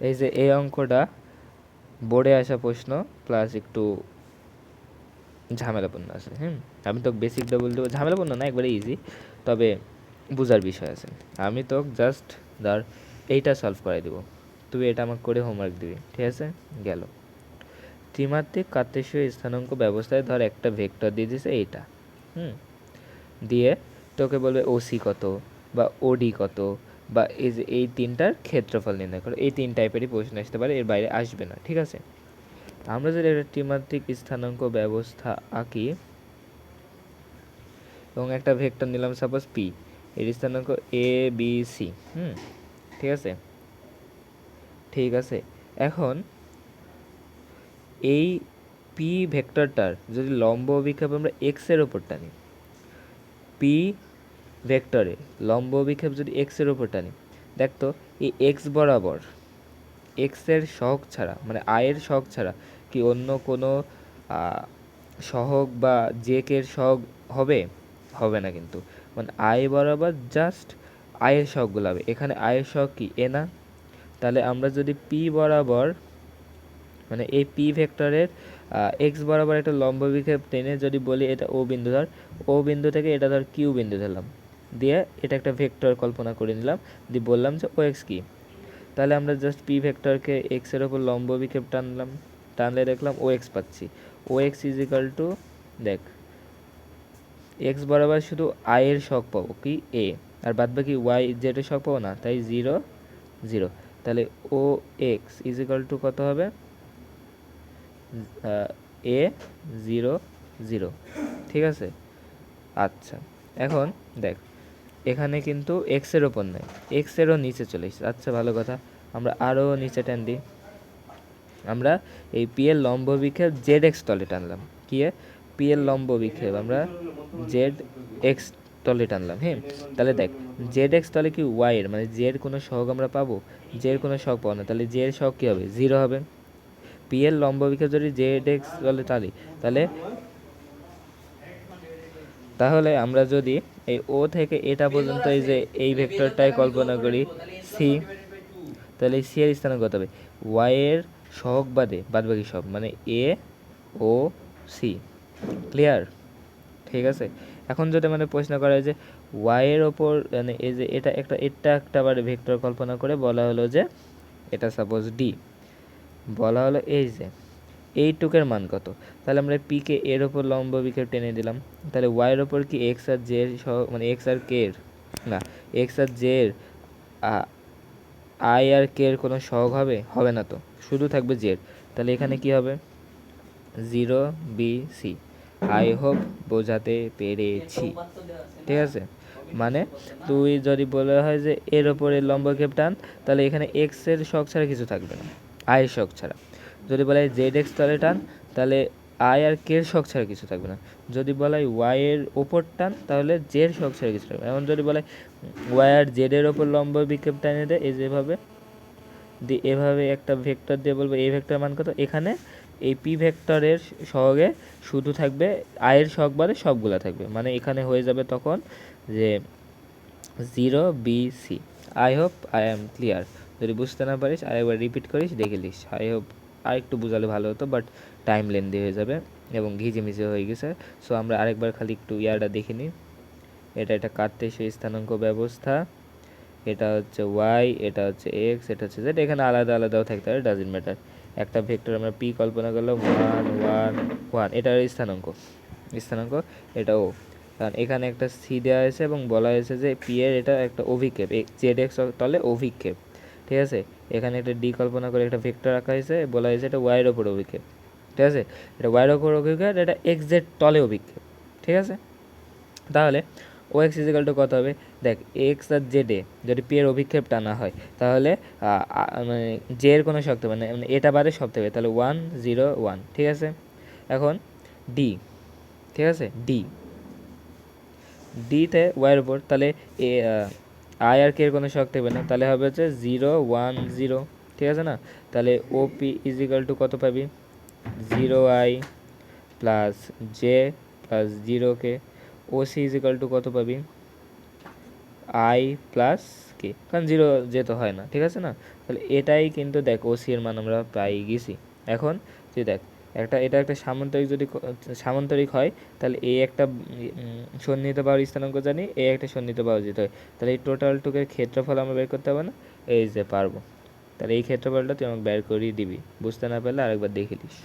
এই যে এই অঙ্কটা বোর্ডে আসা প্রশ্ন প্লাস একটু ঝামেলাপূর্ণ আছে। আমি তো বেসিকটা বলতে ঝামেলাপূর্ণ না, একবারে ইজি, তবে বুঝার বিষয় আছে। আমি তো জাস্ট ধর এইটা সলভ করাই দেবো, তুই এটা আমাকে করে হোমওয়ার্ক দিবি, ঠিক আছে? গেল। ত্রিমাত্রিক কার্তেশীয় স্থানাঙ্ক ব্যবস্থায় ধর একটা ভেক্টর দিয়ে দিয়েছে এইটা, দিয়ে তোকে বলবে ওসি কত বা ওডি কত, বা এই যে এই তিনটার ক্ষেত্রফল নির্ণয় করো। এই তিন টাইপেরই প্রশ্ন আসতে পারে, এর বাইরে আসবে না, ঠিক আছে? আমরা যদি একটা ত্রিমাত্রিক স্থানাঙ্ক ব্যবস্থা আঁকি এবং একটা ভেক্টর নিলাম সাপোজ পি, এর স্থানাঙ্ক এ বি সি, ঠিক আছে? ঠিক আছে, এখন এই পি ভেক্টরটার যদি লম্ব অভিক্ষেপ আমরা এক্সের ওপর টানি, পি ভেক্টরে লম্ব অভিক্ষেপ যদি এক্সের ওপর টানি, দেখতো এই এক্স বরাবর এক্সের সহগ ছাড়া, মানে আয়ের সহগ ছাড়া কি অন্য কোনো সহগ বা জেকের সহগ হবে? হবে না কিন্তু, মানে আয় বরাবর জাস্ট আয়ের সহগগুলো হবে। এখানে আয়ের সহগ কি এ না? তাহলে আমরা যদি পি বরাবর, মানে এই পি ভেক্টরের এক্স বরাবর একটা লম্ব বিক্ষেপ টেনে যদি বলি এটা ও বিন্দু ধর, ও বিন্দু থেকে এটা ধর কিউ বিন্দু ধরলাম, দিয়ে এটা একটা ভেক্টর কল্পনা করে নিলাম, দিয়ে বললাম যে ও এক্স কি। তাহলে আমরা জাস্ট পি ভেক্টরকে এক্সের ওপর লম্ব বিক্ষেপ টানলাম, টানলে দেখলাম ও এক্স পাচ্ছি। ও এক্স ইজ ইকাল টু, দেখ এক্স বরাবর শুধু আয়ের শখ পাবো কি এ, আর বাদ বাকি ওয়াই জেডের শখ পাবো না, তাই 0 0। তাহলে ও এক্স ইজ ইকাল টু কত হবে? এ 0 0, ঠিক আছে? আচ্ছা, এখন দেখ এখানে কিন্তু এক্সের ওপর নেই, এক্সেরও নিচে চলে এসেছে। আচ্ছা ভালো কথা, আমরা আরও নিচে টান দিই। আমরা এই পি এর লম্ব বিক্ষেপ জেড এক্স তলে টানলাম, কি পি এর লম্ব বিক্ষেপ আমরা জেড এক্স তলে টানলাম। তাহলে দেখ জেড এক্স তলে কি ওয়াই এর, মানে জেড কোনো সহগ আমরা পাবো? জেড কোনো সহগ পাবো না, তাহলে জেড সহগ কী হবে? 0 হবে। পি এর লম্ব বিক্ষেপ যদি জেড এক্স তলে টানি, তাহলে আমরা যদি এই ও থেকে এটা পর্যন্ত এই যে এই ভেক্টরটাই কল্পনা করি সি, তাহলে সি এর স্থানে কত হবে? ওয়াই এর সহগ বাদে বাদ বাকি সব, মানে এ ও সি। ক্লিয়ার? ঠিক আছে, এখন যদি মানে প্রশ্ন করা হয় যে ওয়াই এর ওপর, মানে এই যে এটা একটা আবার ভেক্টর কল্পনা করে বলা হলো যে এটা সাপোজ ডি, বলা হলো এই যে এইটুকের মান কত, তাহলে আমরা পিকে এর ওপর লম্ব বিক্ষেপ টেনে দিলাম। তাহলে ওয়াইয়ের ওপর কি এক্স আর জে এর সহ, মানে এক্স আর কে এর না, এক্স আর জে এর আই আর কে এর কোনো সহগ হবে? হবে না তো, শুধু থাকবে জেড। তাহলে এখানে কি হবে? 0 বি সি। আই হোপ বোঝাতে পেরেছি, ঠিক আছে? মানে তুই যদি বলা হয় যে এর ওপরে লম্ব বিক্ষেপ টান, তাহলে এখানে এক্স এর শখ ছাড়া কিছু থাকবে না, আয়ের শখ ছাড়া। যদি বলা হয় জেড এক্স তলে টান, তাহলে আই আর কে এর শখ ছাড়া কিছু থাকবে না। যদি বলা হয় ওয়াই এর ওপর টান, তাহলে জেড শখ ছাড়া কিছু থাকবে না। এমন যদি বলা হয় ওয়াই আর জেড এর ওপর লম্ব বিক্ষেপ টানে দেয়, এই যেভাবে দিয়ে এভাবে একটা ভেক্টর দিয়ে বলবো এই ভেক্টর মান কত, এখানে এই পি ভেক্টরের সহগে শুধু থাকবে আয়ের সহগ বাদে সবগুলা থাকবে, মানে এখানে হয়ে যাবে তখন যে 0 B C. I hope I am clear. যদি বুঝতে না পারিস আরেকবার রিপিট করিস, দেখে নিস। আই হোপ আর একটু বোঝালে ভালো হতো, বাট টাইম লেন্দি হয়ে যাবে এবং ঘিজিমিজি হয়ে গেছে। সো আমরা আরেকবার খালি একটু ইয়ারটা দেখে নিই। এটা একটা কার্তেশীয় স্থানাঙ্ক ব্যবস্থা, এটা হচ্ছে ওয়াই, এটা হচ্ছে এক্স, এটা হচ্ছে জেড। এখানে আলাদা আলাদাও থাকতে পারে, ডাজেন্ট ম্যাটার। একটা ভেক্টর আমরা পি কল্পনা করলাম 1 1 1, এটার স্থানাঙ্ক এটা ও, কারণ এখানে একটা সি দেওয়া হয়েছে এবং বলা হয়েছে যে পি এর এটা একটা অভিক্ষেপ, জেড এক্স তলে অভিক্ষেপ, ঠিক আছে? এখানে একটা ডি কল্পনা করে একটা ভেক্টর রাখা হয়েছে, বলা হয়েছে এটা ওয়াইয়ের ওপর অভিক্ষেপ, ঠিক আছে? এটা ওয়াইয়ের ওপর অভিক্ষেপ, এটা এক্স জেড তলে অভিক্ষেপ, ঠিক আছে? তাহলে ও এক্স ইজিক্যাল টু কত হবে? দেখ এক্স আর জেডে যদি পি এর অভিক্ষেপ টানা হয়, তাহলে মানে জে এর কোনো শক্তি মানে এটা বাদে সব থেকে, তাহলে 1 0 1, ঠিক আছে? এখন ডি, ঠিক আছে? ডিতে ওয়াইয়ের উপর, তাহলে এ আই আর কে এর কোনো শক্তি থাকবে না, তাহলে হবে হচ্ছে 0 1 0, ঠিক আছে না? তাহলে ও পি ইজিক্যাল টু কত পাবি? 0 I plus J plus 0 K. ও সি ইজিক্যাল টু কত পাবি? আই প্লাস কি, কারণ জিরো যেতে হয় না, ঠিক আছে না? তাহলে এটাই কিন্তু দেখ ওসি এর মান আমরা পাই গেছি। এখন তুই দেখ এটা একটা সামান্তরিক, যদি সামান্তরিক হয় তাহলে এ একটা সন্নিহিত বাহুর স্থানাঙ্ক জানি, এ একটা সন্নিহিত বাহু যেতে হয়, তাহলে এই টোটাল টুকের ক্ষেত্রফল আমরা বের করতে হবে না? এই যে পারবো। তাহলে এই ক্ষেত্রফলটা তুই আমাকে বের করেই দিবি, বুঝতে না পারলে আরেকবার দেখে নিস।